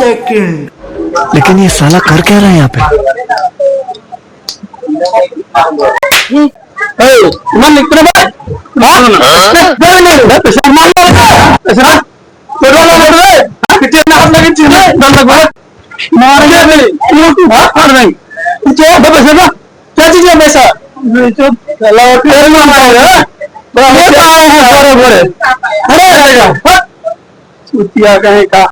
Second. लेकिन ये साला कर क्या रहा है यहाँ पे? मन इतना बड़ा कितने हाथ लगे चीज़ मार गया नहीं मार नहीं क्या पैसा क्या चीज़ है पैसा चलो फिर ना मारेगा बड़े बड़े अरे चुतिया कहीं का